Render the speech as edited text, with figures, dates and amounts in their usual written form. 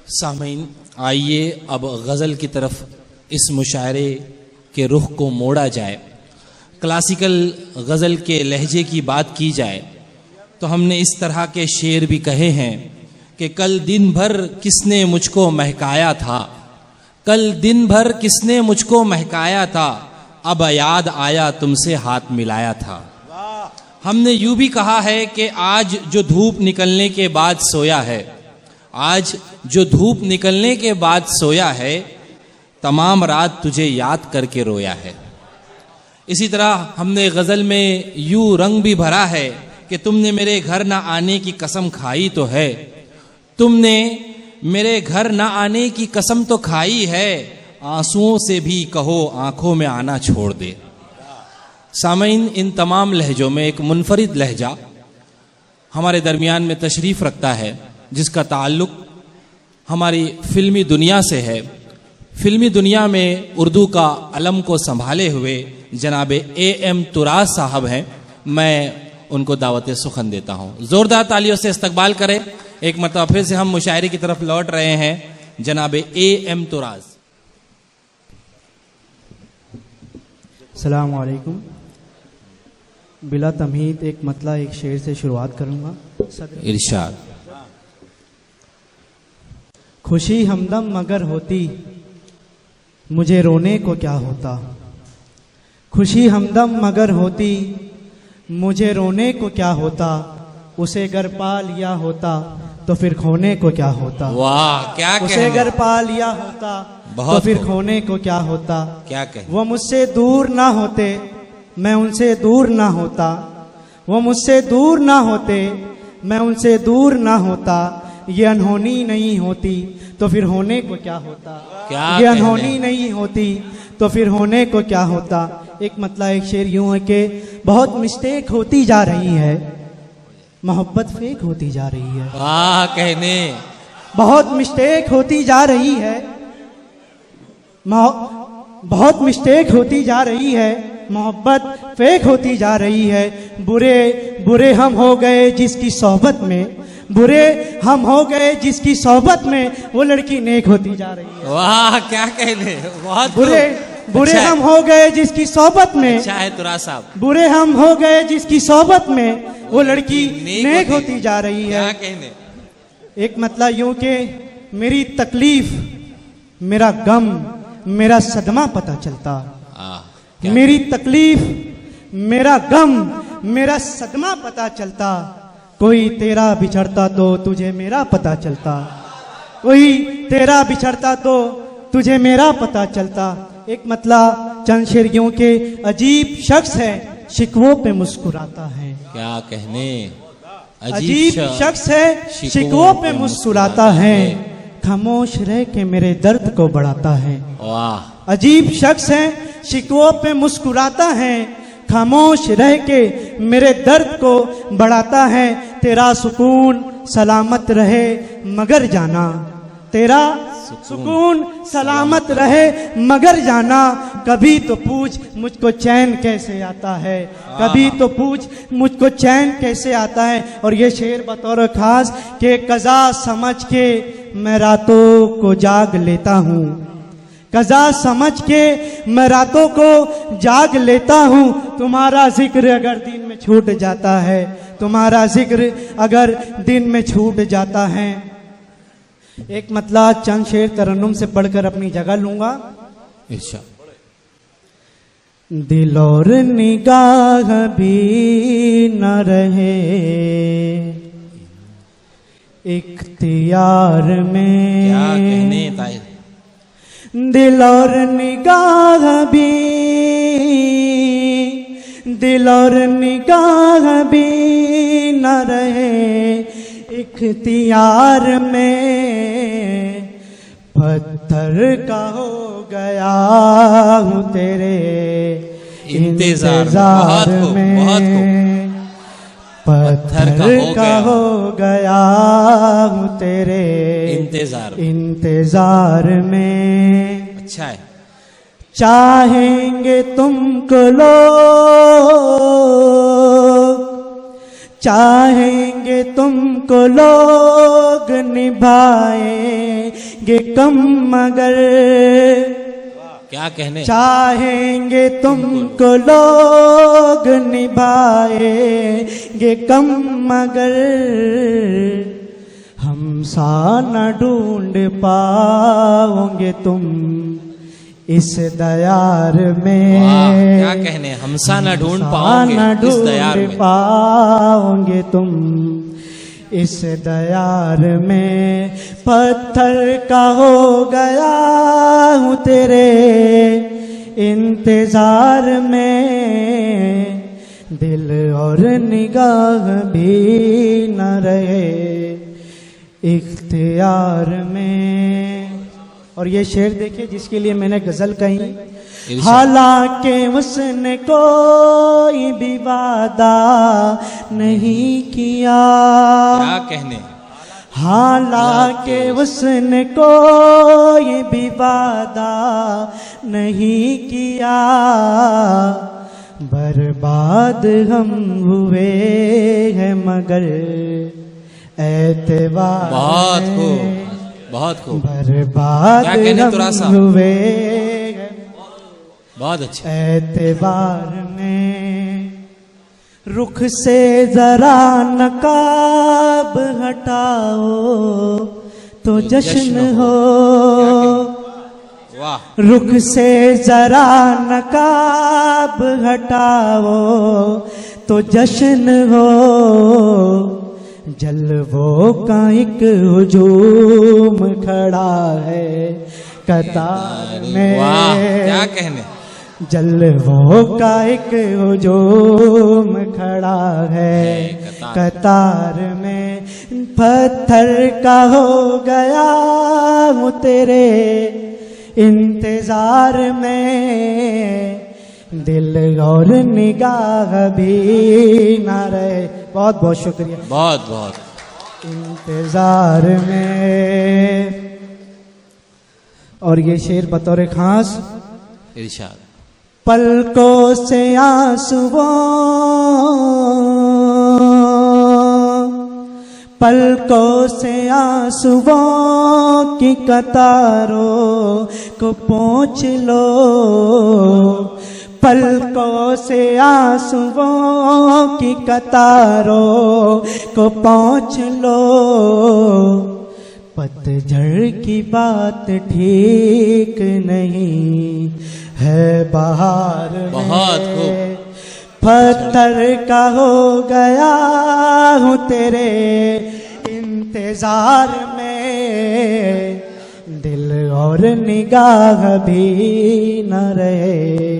सामीन, आइए अब गज़ल की तरफ इस मुशायरे के रुख को मोड़ा जाए। क्लासिकल गज़ल के लहजे की बात की जाए तो हमने इस तरह के शेर भी कहे हैं कि कल दिन भर किसने मुझको महकाया था, कल दिन भर किसने मुझको महकाया था, अब याद आया तुमसे हाथ मिलाया था। हमने यूं भी कहा है कि आज जो धूप निकलने के बाद सोया है, आज जो धूप निकलने के बाद सोया है, तमाम रात तुझे याद करके रोया है। इसी तरह हमने गज़ल में यूं रंग भी भरा है कि तुमने मेरे घर ना आने की कसम खाई तो है, तुमने मेरे घर ना आने की कसम तो खाई है, आंसुओं से भी कहो आंखों में आना छोड़ दे। सामीन, इन तमाम लहजों में एक मुनफरिद लहजा हमारे दरमियान में तशरीफ़ रखता है जिसका ताल्लुक़ हमारी फ़िल्मी दुनिया से है। फ़िल्मी दुनिया में उर्दू का अलम को संभाले हुए जनाब A.M. तुराज साहब हैं। मैं उनको दावत सुखन देता हूँ। ज़ोरदार तालियों से इस्तकबाल करें। एक मरतबा फिर से हम मुशायरे की तरफ लौट रहे हैं। जनाब A.M. तुराज। अस्सलामु अलैकुम। बिला तमहीद एक मतला एक शेर से शुरुआत करूँगा। इरशाद। खुशी हमदम मगर होती, मुझे रोने को क्या होता। खुशी हमदम मगर होती, मुझे रोने को क्या होता। उसे गर पा लिया होता तो फिर खोने को क्या होता। वाह, क्या उसे गर पा लिया होता तो फिर खोने को क्या होता। क्या कहें। वो मुझसे दूर ना होते, मैं उनसे दूर ना होता। वो मुझसे दूर ना होते, मैं उनसे दूर ना होता। ये अनहोनी नहीं होती तो फिर होने को क्या होता। ये अनहोनी नहीं होती तो फिर होने को क्या होता। एक मतलब एक शेर यूं है कि बहुत मिस्टेक होती जा रही है, मोहब्बत फेक होती जा रही है। वाह कहने। बहुत मिस्टेक होती जा रही है, बहुत मिस्टेक होती जा रही है, मोहब्बत फेक होती जा रही है। बुरे बुरे हम हो गए जिसकी सोहबत में, बुरे हम हो गए जिसकी सोहबत में, वो लड़की नेक होती जा रही है। वाह क्या कहने। बहुत बुरे बुरे अच्छा हम हो गए जिसकी सोहबत में। अच्छा है तुराज साहब। बुरे हम हो गए जिसकी सोहबत में, वो लड़की नेक होती जा रही है। क्या कहने। एक मतलब यूं कि मेरी तकलीफ, मेरा गम, मेरा सदमा पता चलता। मेरी तकलीफ, मेरा गम, मेरा सदमा पता चलता। कोई तेरा बिछड़ता तो तुझे मेरा पता चलता। कोई तेरा बिछड़ता तो तुझे मेरा पता चलता। एक मतलब चंद शेर यूं के अजीब शख्स है, शिकवों पे मुस्कुराता है। क्या कहने। अजीब शख्स है, शिकवों पे मुस्कुराता है, खामोश रह के मेरे दर्द को बढ़ाता है। वाह। अजीब शख्स है, शिकवों पे मुस्कुराता है, खामोश रह के मेरे दर्द को बढ़ाता है। तेरा सुकून सलामत रहे मगर जाना, तेरा सुकून सलामत रहे मगर जाना। कभी तो पूछ मुझको चैन कैसे आता है, कभी तो पूछ मुझको चैन कैसे आता है। और ये शेर बतौर खास के कज़ा समझ के मैं रातों को जाग लेता हूँ, कज़ा समझ के मैं रातों को जाग लेता हूँ। तुम्हारा जिक्र अगर दिन में छूट जाता है, तुम्हारा जिक्र अगर दिन में छूट जाता है। एक मतलब चंद शेर तरन्नुम से पढ़कर अपनी जगह लूंगा। दिल और निगाह भी न रहे इख्तियार में, क्या कहने ताहिर। दिल और निगाह भी, दिल और निगाह भी न रहे इख्तियार में। पत्थर का हो गया हूँ तेरे इंतजार में, पत्थर का हो गया हूँ तेरे इंतजार में। अच्छा है। चाहेंगे तुमको लोग, चाहेंगे चाहेंगे तुमको लोग निभाएंगे कम मगर, क्या कहने, चाहेंगे तुमको लोग निभाएंगे कम मगर, हम सा न ढूंढ पाओगे तुम इस दयार में। वाह, क्या कहने, हमसा न ढूंढ पाओगे इस दयार में, पाओगे तुम इस दयार में। पत्थर का हो गया हूँ तेरे इंतजार में, दिल और निगाह भी न रहे इख्तियार में। और ये शेर देखिए जिसके लिए मैंने गजल कही। हालांकि उसने कोई भी वादा नहीं किया, क्या कहने, हालांकि उसने कोई भी वादा नहीं किया, बर्बाद हम हुए हैं मगर एतबार बहुत खूब, बहुत खूब, बर्बाद क्या कहने तुरा साहब, हम हुए बहुत अच्छे। एतबार में रुख से जरा नकाब हटाओ तो जश्न हो, वाह, रुख से जरा नकाब हटाओ तो जश्न हो, जलवों का एक हुजूम खड़ा है कतार में। वाह, क्या कहने, जलवों का एक हुजूम खड़ा है कतार में। पत्थर का हो गया हूँ तेरे इंतजार में, दिल और निगाह भी न रहे। बहुत बहुत शुक्रिया, बहुत बहुत। इंतजार में। और ये शेर बतौर खास इरशाद। पलकों से आंसुओं, पलकों से आंसुओं की कतारों को पोंछ लो, पलकों से आंसुओं की कतारों को पोंछ लो। पतझड़ की बात ठीक नहीं है बहार में, बहुत खूब। पत्थर का हो गया हूँ तेरे इंतजार में, दिल और निगाह भी न रहे।